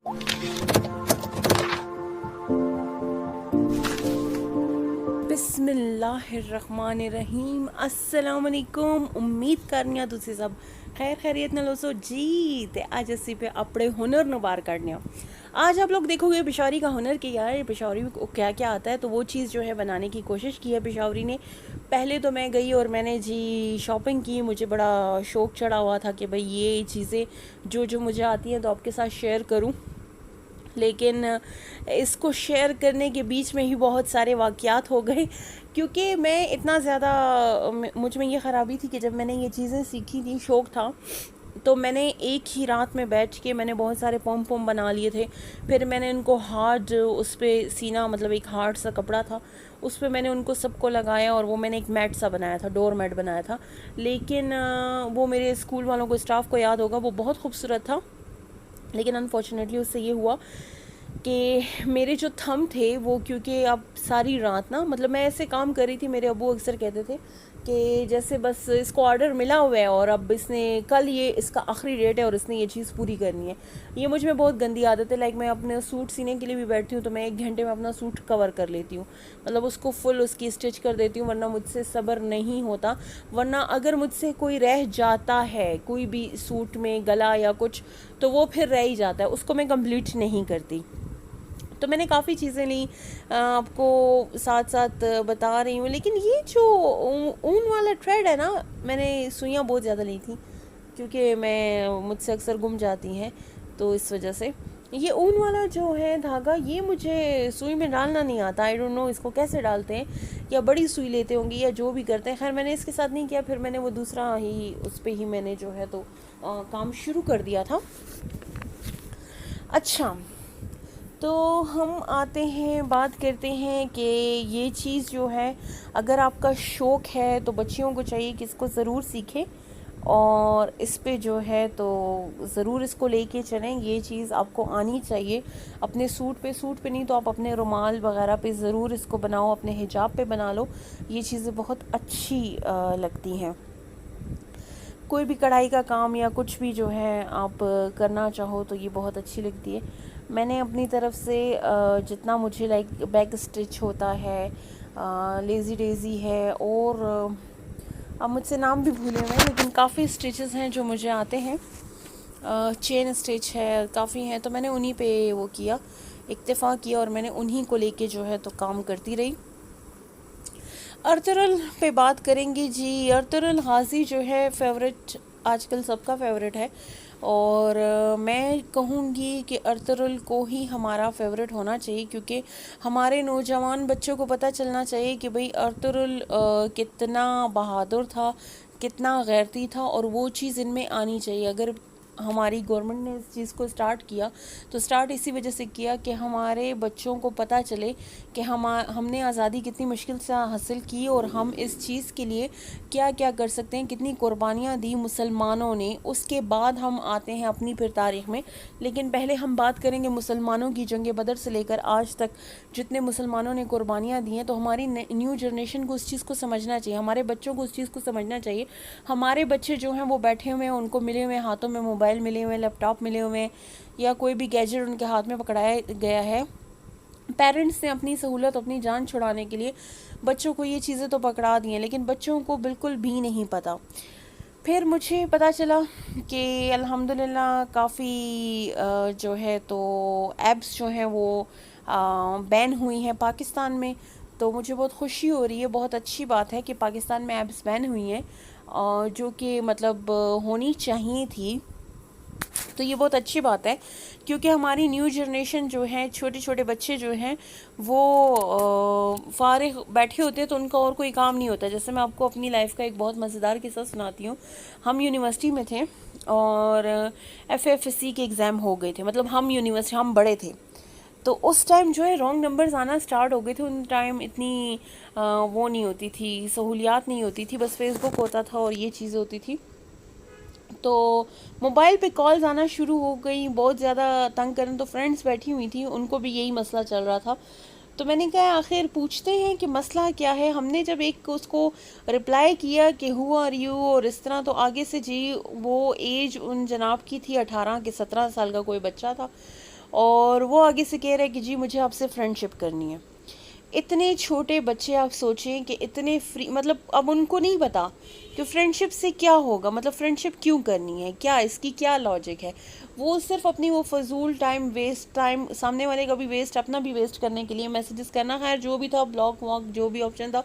بسم اللہ الرحمن الرحیم. السلام علیکم. امید کرنی تسی سب خیر خیریت نال ہو جی. تے اج اسی پہ اپنے ہنر نو باہر کڈنے. آج آپ لوگ دیکھو گے پشاوری کا ہنر کہ یار پشاوری کو کیا کیا آتا ہے. تو وہ چیز جو ہے بنانے کی کوشش کی ہے پشاوری نے. پہلے تو میں گئی اور میں نے جی شاپنگ کی. مجھے بڑا شوق چڑھا ہوا تھا کہ بھئی یہ چیزیں جو مجھے آتی ہیں تو آپ کے ساتھ شیئر کروں. لیکن اس کو شیئر کرنے کے بیچ میں ہی بہت سارے واقعات ہو گئے، کیونکہ میں اتنا زیادہ مجھ میں یہ خرابی تھی کہ جب میں نے یہ چیزیں سیکھی تھی، شوق تھا، تو میں نے ایک ہی رات میں بیٹھ کے میں نے بہت سارے پوم بنا لیے تھے. پھر میں نے ان کو ہارڈ اس پہ سینا، مطلب ایک ہارڈ سا کپڑا تھا، اس پہ میں نے ان کو سب کو لگایا اور وہ میں نے ایک میٹ سا بنایا تھا، ڈور میٹ بنایا تھا. لیکن وہ میرے اسکول والوں کو، اسٹاف کو یاد ہوگا، وہ بہت خوبصورت تھا. لیکن انفارچونیٹلی اس سے یہ ہوا کہ میرے جو تھم تھے وہ، کیونکہ اب ساری رات نا، مطلب میں ایسے کام کر رہی تھی، میرے ابو اکثر کہتے تھے کہ جیسے بس اس کو آرڈر ملا ہوا ہے اور اب اس نے کل یہ اس کا آخری ڈیٹ ہے اور اس نے یہ چیز پوری کرنی ہے. یہ مجھ میں بہت گندی عادت ہے. لائک میں اپنے سوٹ سینے کے لیے بھی بیٹھتی ہوں تو میں 1 گھنٹے میں اپنا سوٹ کور کر لیتی ہوں، مطلب اس کو فل اس کی اسٹچ کر دیتی ہوں، ورنہ مجھ سے صبر نہیں ہوتا. ورنہ اگر مجھ سے کوئی رہ جاتا ہے کوئی بھی سوٹ میں گلا یا کچھ، تو وہ پھر رہ ہی جاتا ہے، اس کو میں کمپلیٹ نہیں کرتی. تو میں نے کافی چیزیں لیں، آپ کو ساتھ ساتھ بتا رہی ہوں. لیکن یہ جو اون والا تھریڈ ہے نا، میں نے سوئیاں بہت زیادہ لی تھیں کیونکہ مجھ سے اکثر گم جاتی ہیں، تو اس وجہ سے یہ اون والا جو ہے دھاگا، یہ مجھے سوئی میں ڈالنا نہیں آتا. آئی ڈونٹ نو اس کو کیسے ڈالتے ہیں، یا بڑی سوئی لیتے ہوں گے یا جو بھی کرتے ہیں. خیر میں نے اس کے ساتھ نہیں کیا، پھر میں نے وہ دوسرا ہی اس پہ ہی میں نے جو ہے تو کام شروع کر دیا تھا. اچھا، تو ہم آتے ہیں، بات کرتے ہیں کہ یہ چیز جو ہے اگر آپ کا شوق ہے تو بچیوں کو چاہیے کہ اس کو ضرور سیکھیں اور اس پہ جو ہے تو ضرور اس کو لے کے چلیں. یہ چیز آپ کو آنی چاہیے. اپنے سوٹ پہ نہیں تو آپ اپنے رومال وغیرہ پہ ضرور اس کو بناؤ، اپنے حجاب پہ بنا لو. یہ چیزیں بہت اچھی لگتی ہیں. کوئی بھی کڑھائی کا کام یا کچھ بھی جو ہے آپ کرنا چاہو تو یہ بہت اچھی لگتی ہے. میں نے اپنی طرف سے جتنا مجھے لائک بیک اسٹچ ہوتا ہے، لیزی ڈیزی ہے، اور اب مجھ سے نام بھی بھولے ہوئے ہیں، لیکن کافی اسٹیچز ہیں جو مجھے آتے ہیں. چین اسٹچ ہے، کافی ہیں، تو میں نے انہی پہ وہ کیا، اکتفا کیا، اور میں نے انہی کو لے کے جو ہے تو کام کرتی رہی. ارطغرل پہ بات کریں گے جی. ارطغرل غازی جو ہے فیوریٹ، آج کل سب کا فیوریٹ ہے، اور میں کہوں گی کہ ارطغرل کو ہی ہمارا فیوریٹ ہونا چاہیے، کیونکہ ہمارے نوجوان بچوں کو پتہ چلنا چاہیے کہ بھئی ارطغرل کتنا بہادر تھا، کتنا غیرتی تھا، اور وہ چیز ان میں آنی چاہیے. اگر ہماری گورنمنٹ نے اس چیز کو سٹارٹ کیا تو سٹارٹ اسی وجہ سے کیا کہ ہمارے بچوں کو پتہ چلے کہ ہم نے آزادی کتنی مشکل سے حاصل کی اور ہم اس چیز کے لیے کیا کیا کر سکتے ہیں، کتنی قربانیاں دی مسلمانوں نے. اس کے بعد ہم آتے ہیں اپنی پھر تاریخ میں. لیکن پہلے ہم بات کریں گے مسلمانوں کی. جنگ بدر سے لے کر آج تک جتنے مسلمانوں نے قربانیاں دی ہیں، تو ہماری نیو جنریشن کو اس چیز کو سمجھنا چاہیے، ہمارے بچوں کو اس چیز کو سمجھنا چاہیے. ہمارے بچے جو ہیں وہ بیٹھے ہوئے ہیں، ان کو ملے ہوئے ہیں ہاتھوں میں موبائل ملے ہوئے ہیں، لیپ ٹاپ ملے ہوئے ہیں، یا کوئی بھی گیجٹ ان کے ہاتھ میں پکڑایا گیا ہے. پیرنٹس نے اپنی سہولت، اپنی جان چھڑانے کے لیے بچوں کو یہ چیزیں تو پکڑا دی ہیں، لیکن بچوں کو بالکل بھی نہیں پتہ. پھر مجھے پتہ چلا کہ الحمدللہ کافی جو ہے تو ایپس جو ہیں وہ بین ہوئی ہیں پاکستان میں. تو مجھے بہت خوشی ہو رہی ہے، بہت اچھی بات ہے کہ پاکستان میں ایپس بین ہوئی ہیں، جو کہ مطلب ہونی چاہیے تھی. تو یہ بہت اچھی بات ہے، کیونکہ ہماری نیو جنریشن جو ہے، چھوٹے چھوٹے بچے جو ہیں وہ فارغ بیٹھے ہوتے ہیں تو ان کا اور کوئی کام نہیں ہوتا. جیسے میں آپ کو اپنی لائف کا ایک بہت مزیدار قصہ سناتی ہوں. ہم یونیورسٹی میں تھے اور FFSC کے ایگزام ہو گئے تھے، مطلب ہم بڑے تھے، تو اس ٹائم جو ہے رانگ نمبرز آنا سٹارٹ ہو گئے تھے. ان ٹائم اتنی وہ نہیں ہوتی تھی، سہولیات نہیں ہوتی تھی، بس فیس بک ہوتا تھا اور یہ چیزیں ہوتی تھی. تو موبائل پہ کالز آنا شروع ہو گئی، بہت زیادہ تنگ کریں. تو فرینڈس بیٹھی ہوئی تھیں، ان کو بھی یہی مسئلہ چل رہا تھا. تو میں نے کہا آخر پوچھتے ہیں کہ مسئلہ کیا ہے. ہم نے جب ایک اس کو رپلائی کیا کہ ہو آر یو اور اس طرح، تو آگے سے جی وہ ایج ان جناب کی تھی 18 کہ 17 سال کا کوئی بچہ تھا. اور وہ آگے سے کہہ رہا ہے کہ جی مجھے آپ سے فرینڈشپ کرنی ہے. اتنے چھوٹے بچے آپ سوچیں کہ اتنے فری، مطلب اب ان کو نہیں پتا کہ فرینڈشپ سے کیا ہوگا، مطلب فرینڈشپ کیوں کرنی ہے، کیا اس کی کیا لاجک ہے. وہ صرف اپنی وہ فضول ٹائم ویسٹ، ٹائم سامنے والے کا بھی ویسٹ، اپنا بھی ویسٹ کرنے کے لیے میسیجز کرنا. خیر جو بھی تھا، بلاک واک جو بھی آپشن تھا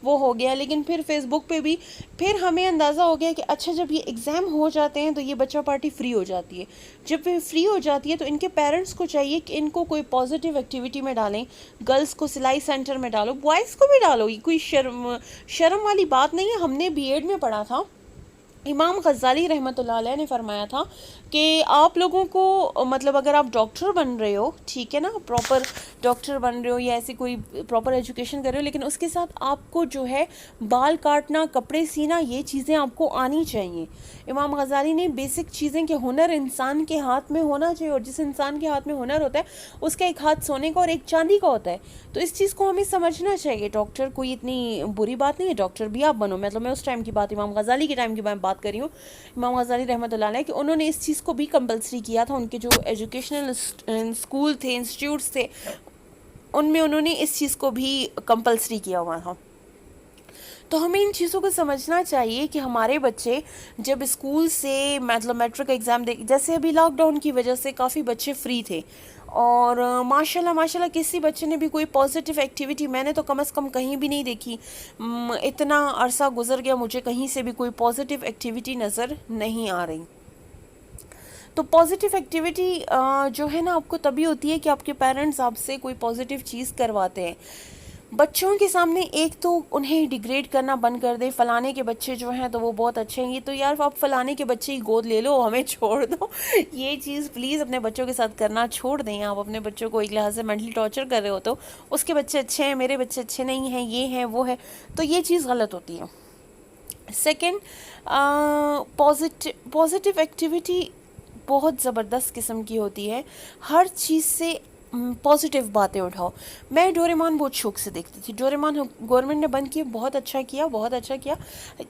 وہ ہو گیا. لیکن پھر فیس بک پہ بھی پھر ہمیں اندازہ ہو گیا کہ اچھا جب یہ ایگزام ہو جاتے ہیں تو یہ بچہ پارٹی فری ہو جاتی ہے. جب یہ فری ہو جاتی ہے تو ان کے پیرنٹس کو چاہیے کہ ان کو کوئی پازیٹیو ایکٹیویٹی میں ڈالیں. گرلس کو سلائی سینٹر میں ڈالو، بوائز کو بھی ڈالو، یہ کوئی شرم والی بات نہیں ہے. ہم نے بی ایڈ میں پڑھا تھا، امام غزالی رحمۃ اللہ علیہ نے فرمایا تھا کہ آپ لوگوں کو مطلب اگر آپ ڈاکٹر بن رہے ہو، ٹھیک ہے نا، پراپر ڈاکٹر بن رہے ہو یا ایسی کوئی پراپر ایجوکیشن کر رہے ہو، لیکن اس کے ساتھ آپ کو جو ہے بال کاٹنا، کپڑے سینا، یہ چیزیں آپ کو آنی چاہیے. امام غزالی نے بیسک چیزیں کہ ہنر انسان کے ہاتھ میں ہونا چاہیے، اور جس انسان کے ہاتھ میں ہنر ہوتا ہے اس کا ایک ہاتھ سونے کا اور ایک چاندی کا ہوتا ہے. تو اس چیز کو ہمیں سمجھنا چاہیے. ڈاکٹر کوئی اتنی بری بات نہیں ہے، ڈاکٹر بھی آپ بنو. مطلب میں اس ٹائم کی بات، امام غزالی کے ٹائم کی بات کر رہی ہوں، امام غزالی رحمۃ اللہ علیہ، کہ انہوں نے اس چیز کو بھی کمپلسری کیا تھا. ان کے جو ایجوکیشنل اسکول تھے، انسٹیٹیوٹس تھے، ان میں انہوں نے اس چیز کو بھی کمپلسری کیا ہوا تھا. تو ہمیں ان چیزوں کو سمجھنا چاہیے کہ ہمارے بچے جب اسکول سے مطلب میٹرک ایگزام دے، جیسے ابھی لاک ڈاؤن کی وجہ سے کافی بچے فری تھے، اور ماشاء اللہ کسی بچے نے بھی کوئی پازیٹیو ایکٹیویٹی، میں نے تو کم از کم کہیں بھی نہیں دیکھی. اتنا عرصہ گزر گیا، مجھے کہیں سے بھی کوئی پازیٹیو ایکٹیویٹی نظر نہیں آ رہی. تو پازیٹیو ایکٹیویٹی جو ہے نا آپ کو تبھی ہوتی ہے کہ آپ کے پیرنٹس آپ سے کوئی پازیٹیو چیز کرواتے ہیں. بچوں کے سامنے ایک تو انہیں ڈیگریڈ کرنا بند کر دے، فلانے کے بچے جو ہیں تو وہ بہت اچھے ہیں، یہ تو یار آپ فلانے کے بچے ہی گود لے لو، ہمیں چھوڑ دو. یہ چیز پلیز اپنے بچوں کے ساتھ کرنا چھوڑ دیں. آپ اپنے بچوں کو ایک لحاظ سے مینٹلی ٹارچر کر رہے ہو تو اس کے بچے اچھے ہیں، میرے بچے اچھے نہیں ہیں، یہ ہیں وہ ہے، تو یہ چیز غلط ہوتی ہے. سیکنڈ، پازیٹیو ایکٹیویٹی بہت زبردست قسم کی ہوتی ہے. ہر چیز سے پازیٹیو باتیں اٹھاؤ. میں ڈوریمان بہت شوق سے دیکھتی تھی. ڈوریمان گورنمنٹ نے بند کیا، بہت اچھا کیا،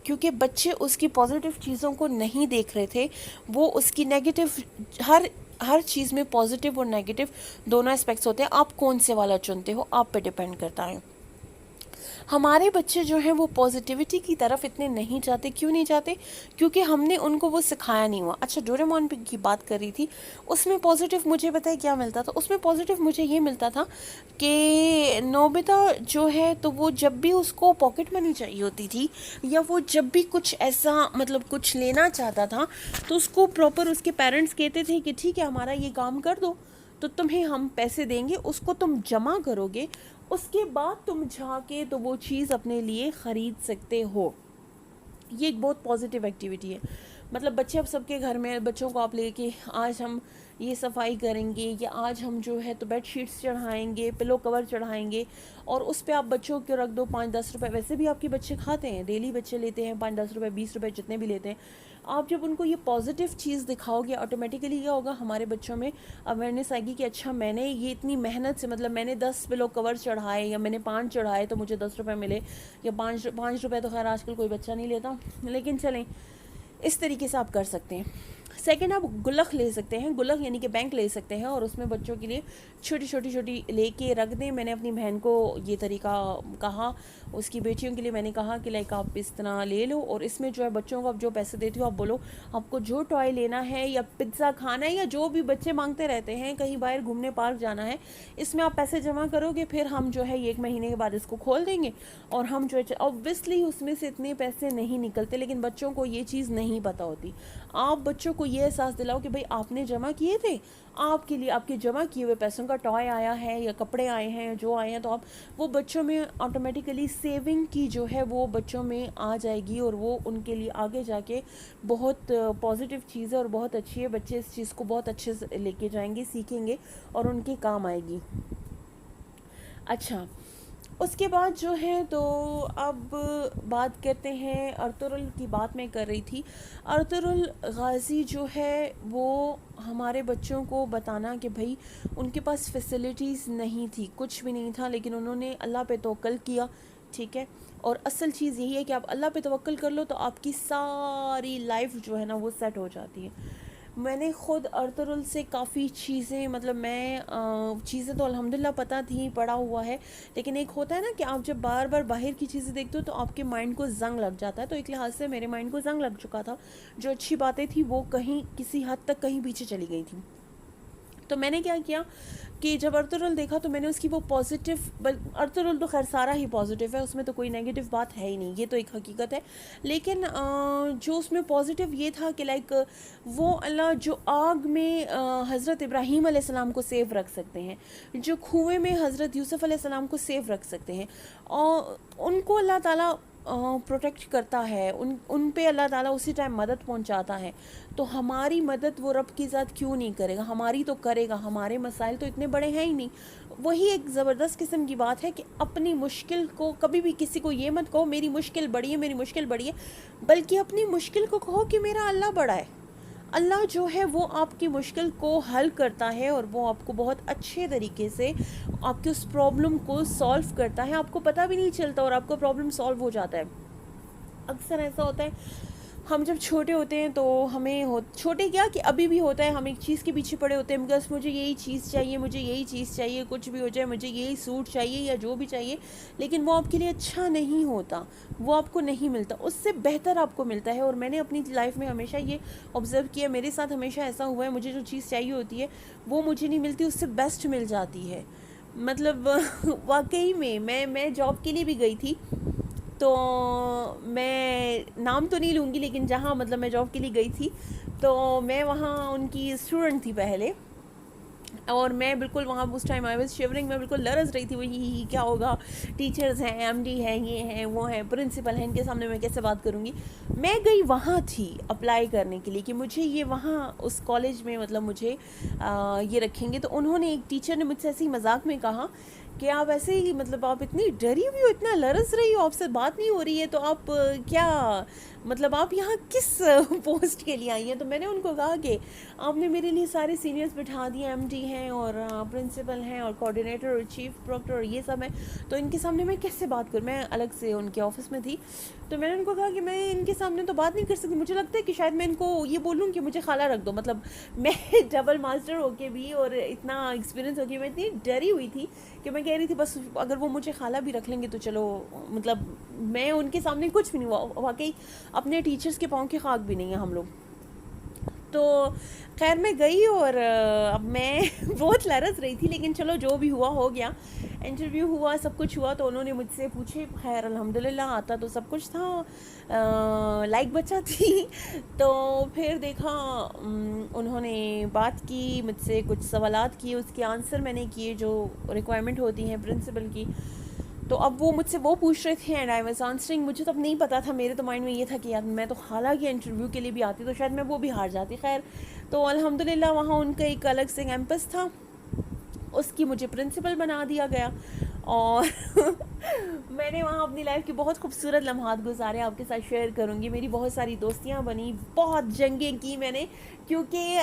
کیونکہ بچے اس کی پازیٹیو چیزوں کو نہیں دیکھ رہے تھے، وہ اس کی نیگیٹو، ہر چیز میں پازیٹیو اور نیگیٹو دونوں اسپیکٹس ہوتے ہیں. آپ کون سے والا چنتے ہو، آپ پہ ڈیپینڈ کرتا ہے. ہمارے بچے جو ہیں وہ پازیٹیوٹی کی طرف اتنے نہیں جاتے. کیوں نہیں جاتے؟ کیونکہ ہم نے ان کو وہ سکھایا نہیں ہوا. اچھا ڈوریمون کی بات کر رہی تھی، اس میں پازیٹیو مجھے پتہ ہے کیا ملتا تھا. اس میں پازیٹیو مجھے یہ ملتا تھا کہ نوبتا جو ہے تو وہ جب بھی اس کو پاکٹ منی چاہیے ہوتی تھی، یا وہ جب بھی کچھ ایسا مطلب کچھ لینا چاہتا تھا، تو اس کو پراپر اس کے پیرنٹس کہتے تھے کہ ٹھیک ہے ہمارا یہ کام کر دو تو تمہیں ہم پیسے دیں گے، اس کو تم جمع کرو گے، اس کے بعد تم جا کے تو وہ چیز اپنے لیے خرید سکتے ہو. یہ ایک بہت پازیٹیو ایکٹیویٹی ہے. مطلب بچے اب سب کے گھر میں، بچوں کو آپ لے کے آج ہم یہ صفائی کریں گے، یا آج ہم جو ہے تو بیڈ شیٹس چڑھائیں گے، پلو کور چڑھائیں گے، اور اس پہ آپ بچوں کو رکھ دو 5-10 روپے. ویسے بھی آپ کے بچے کھاتے ہیں، ڈیلی بچے لیتے ہیں 5-10 روپے، 20 روپے، جتنے بھی لیتے ہیں. آپ جب ان کو یہ پازیٹیو چیز دکھاؤ گے، آٹومیٹیکلی کیا ہوگا، ہمارے بچوں میں اویئرنیس آئے گی کہ اچھا میں نے یہ اتنی محنت سے، مطلب میں نے 10 پلو کور چڑھائے یا میں نے 5 چڑھائے تو مجھے 10 روپے ملے، یا 5 روپے تو خیر آج کل کوئی بچہ نہیں لیتا، لیکن چلیں اس طریقے سے آپ کر سکتے ہیں. سیکنڈ، آپ گلک لے سکتے ہیں. گلک یعنی کہ بینک لے سکتے ہیں، اور اس میں بچوں کے لیے چھوٹی لے کے رکھ دیں. میں نے اپنی بہن کو یہ طریقہ کہا، اس کی بیٹیوں کے لیے میں نے کہا کہ لائک آپ اس طرح لے لو، اور اس میں جو ہے بچوں کو آپ جو پیسے دیتی ہو آپ بولو آپ کو جو ٹوائے لینا ہے یا پزا کھانا ہے یا جو بھی بچے مانگتے رہتے ہیں، کہیں باہر گھومنے پارک جانا ہے، اس میں آپ پیسے جمع کرو گے، پھر ہم جو ہے 1 مہینے کے بعد اس کو کھول دیں گے، اور ہم جو ہے اوبویسلی اس میں سے اتنے پیسے نہیں نکلتے. لیکن بچوں کو یہ چیز نہیں پتہ ہوتی. آپ بچوں کو یہ احساس دلاؤ کہ بھائی آپ نے جمع کیے تھے، آپ کے لیے آپ کے جمع کیے ہوئے پیسوں کا ٹوائے آیا ہے یا کپڑے آئے ہیں جو آئے ہیں، تو آپ وہ بچوں میں آٹومیٹیکلی سیونگ کی جو ہے وہ بچوں میں آ جائے گی، اور وہ ان کے لیے آگے جا کے بہت پازیٹیو چیز ہے اور بہت اچھی ہے. بچے اس چیز کو بہت اچھے سے لے کے جائیں گے، سیکھیں گے اور ان کے کام آئے گی. اچھا، اس کے بعد جو ہے تو اب بات کرتے ہیں ارطغرل کی. بات میں کر رہی تھی ارطغرل غازی جو ہے وہ ہمارے بچوں کو بتانا کہ بھائی ان کے پاس فیسلٹیز نہیں تھی، کچھ بھی نہیں تھا، لیکن انہوں نے اللہ پہ توکل کیا. ٹھیک ہے، اور اصل چیز یہی ہے کہ آپ اللہ پہ توکل کر لو تو آپ کی ساری لائف جو ہے نا وہ سیٹ ہو جاتی ہے. میں نے خود ارطغرل سے کافی چیزیں مطلب میں چیزیں تو الحمدللہ پتہ تھیں، پڑھا ہوا ہے، لیکن ایک ہوتا ہے نا کہ آپ جب بار بار باہر کی چیزیں دیکھتے ہو تو آپ کے مائنڈ کو زنگ لگ جاتا ہے. تو ایک لحاظ سے میرے مائنڈ کو زنگ لگ چکا تھا. جو اچھی باتیں تھیں وہ کہیں کسی حد تک کہیں پیچھے چلی گئی تھیں. تو میں نے کیا کیا کہ جب ارطغرل دیکھا تو میں نے اس کی وہ پازیٹیو، ارطغرل تو خیر سارا ہی پازیٹیو ہے، اس میں تو کوئی نیگیٹو بات ہے ہی نہیں، یہ تو ایک حقیقت ہے. لیکن جو اس میں پازیٹیو یہ تھا کہ لائک وہ اللہ جو آگ میں حضرت ابراہیم علیہ السلام کو سیف رکھ سکتے ہیں، جو کنویں میں حضرت یوسف علیہ السلام کو سیف رکھ سکتے ہیں، اور ان کو اللہ تعالیٰ پروٹیکٹ کرتا ہے، ان پہ اللہ تعالیٰ اسی ٹائم مدد پہنچاتا ہے. تو ہماری مدد وہ رب کی ذات کیوں نہیں کرے گا؟ ہماری تو کرے گا، ہمارے مسائل تو اتنے بڑے ہیں ہی نہیں. وہی ایک زبردست قسم کی بات ہے کہ اپنی مشکل کو کبھی بھی کسی کو یہ مت کہو میری مشکل بڑی ہے، میری مشکل بڑی ہے، بلکہ اپنی مشکل کو کہو کہ میرا اللہ بڑا ہے. اللہ جو ہے وہ آپ کی مشکل کو حل کرتا ہے، اور وہ آپ کو بہت اچھے طریقے سے آپ کی اس پرابلم کو سالو کرتا ہے. آپ کو پتہ بھی نہیں چلتا اور آپ کا پرابلم سالو ہو جاتا ہے. اکثر ایسا ہوتا ہے ہم جب چھوٹے ہوتے ہیں تو ہمیں چھوٹے کیا کہ ابھی بھی ہوتا ہے، ہم ایک چیز کے پیچھے پڑے ہوتے ہیں، بس مجھے یہی چیز چاہیے، مجھے یہی چیز چاہیے، کچھ بھی ہو جائے مجھے یہی سوٹ چاہیے یا جو بھی چاہیے، لیکن وہ آپ کے لیے اچھا نہیں ہوتا، وہ آپ کو نہیں ملتا، اس سے بہتر آپ کو ملتا ہے. اور میں نے اپنی لائف میں ہمیشہ یہ آبزرو کیا، میرے ساتھ ہمیشہ ایسا ہوا ہے، مجھے جو چیز چاہیے ہوتی ہے وہ مجھے نہیں ملتی، اس سے بیسٹ مل جاتی ہے. مطلب واقعی میں جاب کے لیے بھی گئی تھی، تو میں نام تو نہیں لوں گی، لیکن جہاں مطلب میں جاب کے لیے گئی تھی تو میں وہاں ان کی اسٹوڈنٹ تھی پہلے، اور میں بالکل وہاں اس ٹائم آئی واز شیورنگ، میں بالکل لرز رہی تھی، وہی کیا ہوگا، ٹیچرز ہیں، ایم ڈی ہیں، یہ ہیں وہ ہیں، پرنسپل ہیں، ان کے سامنے میں کیسے بات کروں گی. میں گئی وہاں تھی اپلائی کرنے کے لیے کہ مجھے یہ وہاں اس کالج میں مطلب مجھے یہ رکھیں گے. تو انہوں نے ایک ٹیچر نے مجھ سے ایسے ہی مذاق میں کہا کہ آپ ایسے ہی مطلب آپ اتنی ڈری ہوئی ہو، اتنا لرز رہی ہو، آپ سے بات نہیں ہو رہی ہے، تو آپ کیا مطلب آپ یہاں کس پوسٹ کے لیے آئی ہیں؟ تو میں نے ان کو کہا کہ آپ نے میرے لیے سارے سینئرز بٹھا دیے، ایم ڈی ہیں اور پرنسپل ہیں اور کوآرڈینیٹر اور چیف پروکٹر اور یہ سب ہیں، تو ان کے سامنے میں کیسے بات کروں؟ میں الگ سے ان کے آفس میں تھی، تو میں نے ان کو کہا کہ میں ان کے سامنے تو بات نہیں کر سکتی، مجھے لگتا ہے کہ شاید میں ان کو یہ بولوں کہ مجھے خالہ رکھ دو. مطلب میں ڈبل ماسٹر ہو کے بھی اور اتنا ایکسپیرینس ہو کے میں اتنی ڈری ہوئی تھی کہ میں کہہ رہی تھی بس اگر وہ مجھے خالہ بھی رکھ لیں گے تو چلو، مطلب میں ان کے سامنے کچھ بھی نہیں ہوا. واقعی اپنے ٹیچرز کے پاؤں کے خاک بھی نہیں ہیں ہم لوگ. تو خیر میں گئی اور اب میں بہت لرز رہی تھی، لیکن چلو جو بھی ہوا ہو گیا. انٹرویو ہوا، سب کچھ ہوا، تو انہوں نے مجھ سے پوچھے، خیر الحمدللہ آتا تو سب کچھ تھا، لائک بچہ تھی. تو پھر دیکھا انہوں نے بات کی مجھ سے، کچھ سوالات کیے، اس کے آنسر میں نے کیے جو ریکوائرمنٹ ہوتی ہیں پرنسپل کی. تو اب وہ مجھ سے وہ پوچھ رہے تھے اینڈ آئی واز آنسرنگ. مجھے تو اب نہیں پتا تھا، میرے تو مائنڈ میں یہ تھا کہ یار میں تو خالہ کے انٹرویو کے لیے بھی آتی تو شاید میں وہ بھی ہار جاتی. خیر تو الحمدللہ وہاں ان کا ایک الگ سے کیمپس تھا، اس کی مجھے پرنسپل بنا دیا گیا، اور میں نے وہاں اپنی لائف کی بہت خوبصورت لمحات گزارے، آپ کے ساتھ شیئر کروں گی. میری بہت ساری دوستیاں بنی، بہت جنگیں کی میں نے، کیونکہ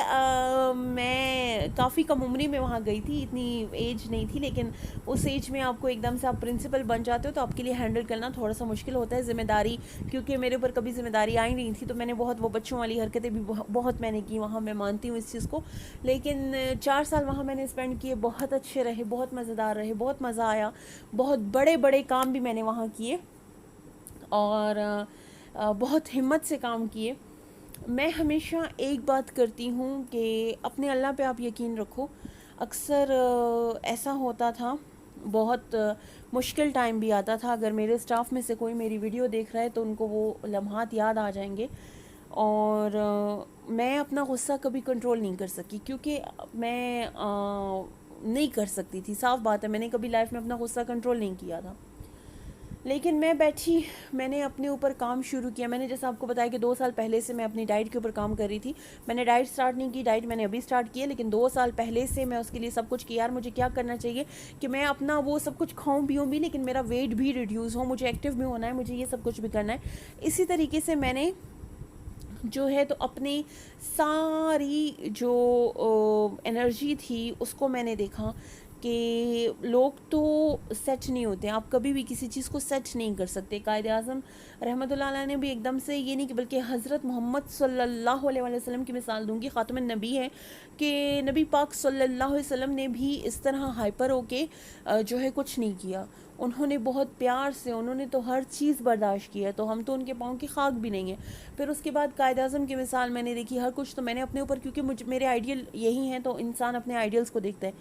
میں کافی کم عمری میں وہاں گئی تھی، اتنی ایج نہیں تھی، لیکن اس ایج میں آپ کو ایک دم سے آپ پرنسپل بن جاتے ہو تو آپ کے لیے ہینڈل کرنا تھوڑا سا مشکل ہوتا ہے. ذمہ داری، کیونکہ میرے اوپر کبھی ذمہ داری آئی نہیں تھی، تو میں نے بہت وہ بچوں والی حرکتیں بھی بہت میں نے کی وہاں، میں مانتی ہوں اس چیز کو. لیکن 4 سال وہاں میں نے اسپینڈ کیے، بہت اچھے رہے، بہت مزیدار رہے، بہت مزہ آیا. بہت بڑے بڑے کام بھی میں نے وہاں کیے، اور بہت ہمت سے کام کیے. میں ہمیشہ ایک بات کرتی ہوں کہ اپنے اللہ پہ آپ یقین رکھو. اکثر ایسا ہوتا تھا، بہت مشکل ٹائم بھی آتا تھا، اگر میرے اسٹاف میں سے کوئی میری ویڈیو دیکھ رہا ہے تو ان کو وہ لمحات یاد آ جائیں گے. اور میں اپنا غصہ کبھی کنٹرول نہیں کر سکی، کیونکہ میں نہیں کر سکتی تھی، صاف بات ہے، میں نے کبھی لائف میں اپنا غصہ کنٹرول نہیں کیا تھا. لیکن میں بیٹھی، میں نے اپنے اوپر کام شروع کیا. میں نے جیسا آپ کو بتایا کہ 2 سال پہلے سے میں اپنی ڈائٹ کے اوپر کام کر رہی تھی. میں نے ڈائٹ سٹارٹ نہیں کی، ڈائٹ میں نے ابھی سٹارٹ کی ہے، لیکن 2 سال پہلے سے میں اس کے لیے سب کچھ کیا. یار مجھے کیا کرنا چاہیے کہ میں اپنا وہ سب کچھ کھاؤں پیوں بھی، لیکن میرا ویٹ بھی ریڈیوز ہو، مجھے ایکٹیو بھی ہونا ہے، مجھے یہ سب کچھ بھی کرنا ہے. اسی طریقے سے میں نے جو ہے تو اپنی ساری جو انرجی تھی اس کو میں نے دیکھا کہ لوگ تو سیٹ نہیں ہوتے، آپ کبھی بھی کسی چیز کو سیٹ نہیں کر سکتے. قائد اعظم رحمۃ اللہ علیہ نے بھی ایک دم سے یہ نہیں کہ، بلکہ حضرت محمد صلی اللہ علیہ وسلم کی مثال دوں گی، خاتم النبی ہے، کہ نبی پاک صلی اللہ علیہ وسلم نے بھی اس طرح ہائپر ہو کے جو ہے کچھ نہیں کیا. انہوں نے بہت پیار سے، انہوں نے تو ہر چیز برداشت کی ہے، تو ہم تو ان کے پاؤں کی خاک بھی نہیں ہیں. پھر اس کے بعد قائد اعظم کی مثال میں نے دیکھی، ہر کچھ تو میں نے اپنے اوپر، کیونکہ میرے آئیڈیل یہی ہیں، تو انسان اپنے آئیڈیلس کو دیکھتا ہے.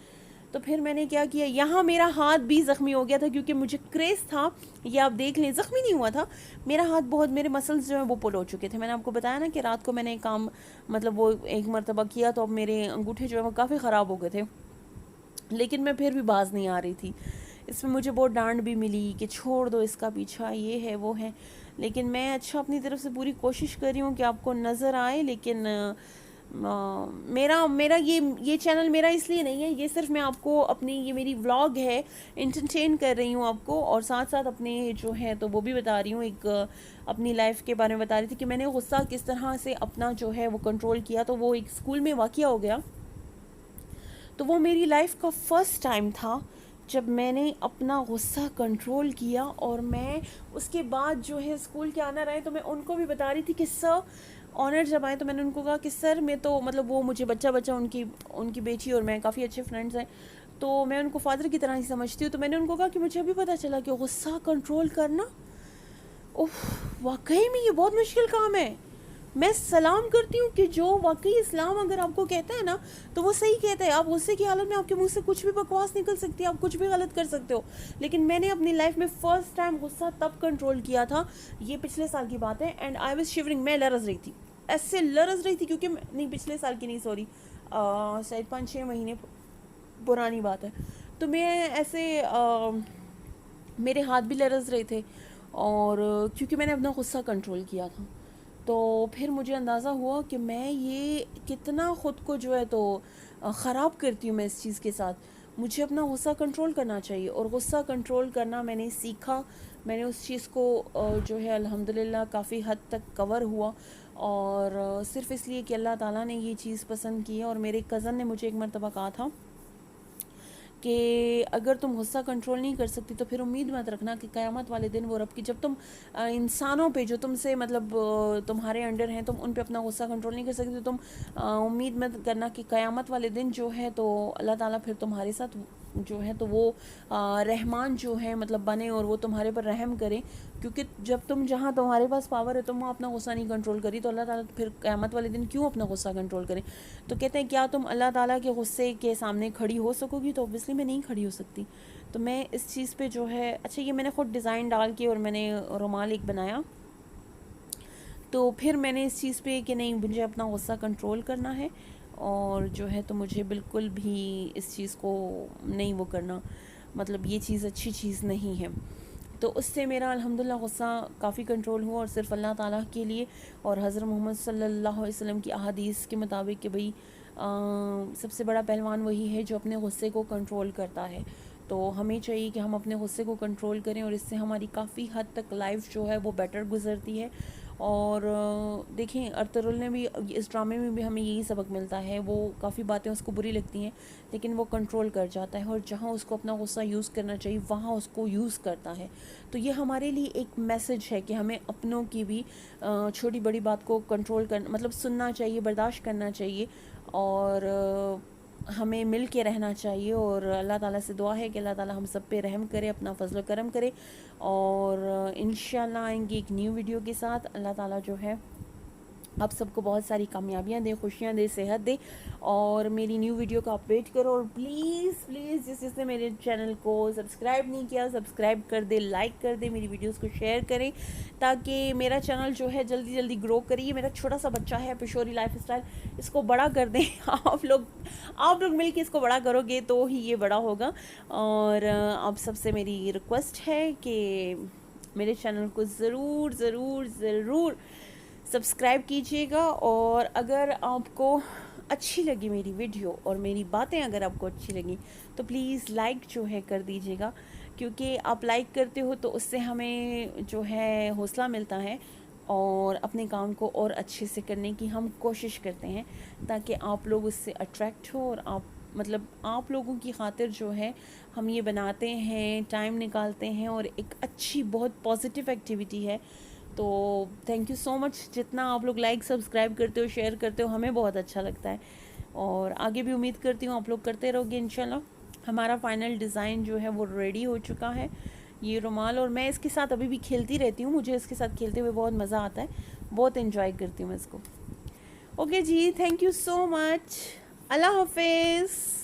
تو پھر میں نے کیا کیا، یہاں میرا ہاتھ بھی زخمی ہو گیا تھا، کیونکہ مجھے کریز تھا، یہ آپ دیکھ لیں، زخمی نہیں ہوا تھا میرا ہاتھ، بہت میرے مسلز جو ہیں وہ پل ہو چکے تھے. میں نے آپ کو بتایا نا کہ رات کو میں نے کام مطلب وہ ایک مرتبہ کیا، تو اب میرے انگوٹھے جو ہیں وہ کافی خراب ہو گئے تھے، لیکن میں پھر بھی باز نہیں آ رہی تھی. اس میں مجھے بہت ڈانٹ بھی ملی کہ چھوڑ دو اس کا پیچھا، یہ ہے وہ ہے، لیکن میں اچھا اپنی طرف سے پوری کوشش کر رہی ہوں کہ آپ کو نظر آئے. لیکن میرا یہ چینل میرا اس لیے نہیں ہے، یہ صرف میں آپ کو اپنی، یہ میری ولاگ ہے، انٹرٹین کر رہی ہوں آپ کو، اور ساتھ ساتھ اپنے جو ہے تو وہ بھی بتا رہی ہوں، ایک اپنی لائف کے بارے میں بتا رہی تھی کہ میں نے غصہ کس طرح سے اپنا جو ہے وہ کنٹرول کیا. تو وہ ایک اسکول میں واقعہ ہو گیا، تو وہ میری لائف کا فرسٹ ٹائم تھا جب میں نے اپنا غصہ کنٹرول کیا. اور میں اس کے بعد جو ہے اسکول کے آنر آئے، تو میں ان کو بھی بتا رہی تھی کہ سر، آنر جب آئے تو میں نے ان کو کہا کہ سر میں تو مطلب وہ مجھے بچہ ان کی بیٹی اور میں کافی اچھے فرینڈز ہیں، تو میں ان کو فادر کی طرح ہی سمجھتی ہوں. تو میں نے ان کو کہا کہ مجھے ابھی پتہ چلا کہ غصہ کنٹرول کرنا، اوف، واقعی میں یہ بہت مشکل کام ہے. میں سلام کرتی ہوں کہ جو واقعی اسلام اگر آپ کو کہتا ہے نا تو وہ صحیح کہتا ہے. آپ غصے کی حالت میں آپ کے منہ سے کچھ بھی بکواس نکل سکتی ہے، آپ کچھ بھی غلط کر سکتے ہو. لیکن میں نے اپنی لائف میں فرسٹ ٹائم غصہ تب کنٹرول کیا تھا، یہ پچھلے سال کی بات ہے، اینڈ آئی واز شیورنگ، میں لرز رہی تھی، ایسے لرز رہی تھی، کیونکہ نہیں پچھلے سال کی نہیں، سوری، شاید 5-6 مہینے پرانی بات ہے. تو میں ایسے میرے ہاتھ بھی لرز رہے تھے، اور کیونکہ میں نے اپنا غصہ کنٹرول کیا تھا. تو پھر مجھے اندازہ ہوا کہ میں یہ کتنا خود کو جو ہے تو خراب کرتی ہوں میں اس چیز کے ساتھ. مجھے اپنا غصہ کنٹرول کرنا چاہیے، اور غصہ کنٹرول کرنا میں نے سیکھا. میں نے اس چیز کو جو ہے الحمدللہ کافی حد تک کور ہوا، اور صرف اس لیے کہ اللہ تعالیٰ نے یہ چیز پسند کی ہے. اور میرے کزن نے مجھے ایک مرتبہ کہا تھا کہ اگر تم غصہ کنٹرول نہیں کر سکتی تو پھر امید مت رکھنا کہ قیامت والے دن وہ رب کی، جب تم انسانوں پہ جو تم سے مطلب تمہارے انڈر ہیں، تم ان پہ اپنا غصہ کنٹرول نہیں کر سکتی، تو تم امید مت کرنا کہ قیامت والے دن جو ہے تو اللہ تعالیٰ پھر تمہارے ساتھ جو ہے تو وہ رحمان جو ہے مطلب بنے، اور وہ تمہارے پر رحم کریں. کیونکہ جب تم جہاں تمہارے پاس پاور ہے تم وہاں اپنا غصہ نہیں کنٹرول کری، تو اللہ تعالیٰ پھر قیامت والے دن کیوں اپنا غصہ کنٹرول کریں. تو کہتے ہیں کیا تم اللہ تعالیٰ کے غصے کے سامنے کھڑی ہو سکو گی؟ تو اوبیسلی میں نہیں کھڑی ہو سکتی. تو میں اس چیز پہ جو ہے، اچھا یہ میں نے خود ڈیزائن ڈال کے اور میں نے رومال ایک بنایا، تو پھر میں نے اس چیز پہ کہ نہیں مجھے اپنا غصہ کنٹرول کرنا ہے، اور جو ہے تو مجھے بالکل بھی اس چیز کو نہیں وہ کرنا، مطلب یہ چیز اچھی چیز نہیں ہے. تو اس سے میرا الحمدللہ غصہ کافی کنٹرول ہوا، اور صرف اللہ تعالیٰ کے لیے اور حضرت محمد صلی اللہ علیہ وسلم کی احادیث کے مطابق کہ بھئی سب سے بڑا پہلوان وہی ہے جو اپنے غصے کو کنٹرول کرتا ہے. تو ہمیں چاہیے کہ ہم اپنے غصے کو کنٹرول کریں، اور اس سے ہماری کافی حد تک لائف جو ہے وہ بیٹر گزرتی ہے. اور دیکھیں ارطغرل نے بھی اس ڈرامے میں بھی ہمیں یہی سبق ملتا ہے، وہ کافی باتیں اس کو بری لگتی ہیں لیکن وہ کنٹرول کر جاتا ہے، اور جہاں اس کو اپنا غصہ یوز کرنا چاہیے وہاں اس کو یوز کرتا ہے. تو یہ ہمارے لیے ایک میسج ہے کہ ہمیں اپنوں کی بھی چھوٹی بڑی بات کو کنٹرول کرنا، مطلب سننا چاہیے، برداشت کرنا چاہیے، اور ہمیں مل کے رہنا چاہیے. اور اللہ تعالیٰ سے دعا ہے کہ اللہ تعالیٰ ہم سب پہ رحم کرے، اپنا فضل و کرم کرے. اور انشاءاللہ آئیں گے ایک نیو ویڈیو کے ساتھ. اللہ تعالیٰ جو ہے آپ سب کو بہت ساری کامیابیاں دے، خوشیاں دے، صحت دے. اور میری نیو ویڈیو کا آپ ویٹ کرو، اور پلیز پلیز جس نے میرے چینل کو سبسکرائب نہیں کیا سبسکرائب کر دے، لائک کر دے، میری ویڈیوز کو شیئر کریں تاکہ میرا چینل جو ہے جلدی جلدی گرو کرے. یہ میرا چھوٹا سا بچہ ہے پشوری لائف اسٹائل، اس کو بڑا کر دیں آپ لوگ مل کے اس کو بڑا کرو گے تو ہی یہ بڑا ہوگا. اور آپ سب سے میری ریکویسٹ ہے کہ میرے چینل کو ضرور ضرور ضرور سبسکرائب کیجیے گا. اور اگر آپ کو اچھی لگی میری ویڈیو اور میری باتیں اگر آپ کو اچھی لگیں تو پلیز لائک جو ہے کر دیجیے گا، کیونکہ آپ لائک کرتے ہو تو اس سے ہمیں جو ہے حوصلہ ملتا ہے، اور اپنے کام کو اور اچھے سے کرنے کی ہم کوشش کرتے ہیں تاکہ آپ لوگ اس سے اٹریکٹ ہو اور آپ مطلب آپ لوگوں کی خاطر جو ہے ہم یہ بناتے ہیں، ٹائم نکالتے ہیں، اور ایک اچھی بہت پازیٹیو ایکٹیویٹی ہے. تو تھینک یو سو مچ، جتنا آپ لوگ لائک سبسکرائب کرتے ہو، شیئر کرتے ہو، ہمیں بہت اچھا لگتا ہے. اور آگے بھی امید کرتی ہوں آپ لوگ کرتے رہو گے انشاءاللہ. ہمارا فائنل ڈیزائن جو ہے وہ ریڈی ہو چکا ہے، یہ رومال، اور میں اس کے ساتھ ابھی بھی کھیلتی رہتی ہوں. مجھے اس کے ساتھ کھیلتے ہوئے بہت مزہ آتا ہے، بہت انجوائے کرتی ہوں میں اس کو. اوکے جی، تھینک یو سو مچ. اللہ حافظ.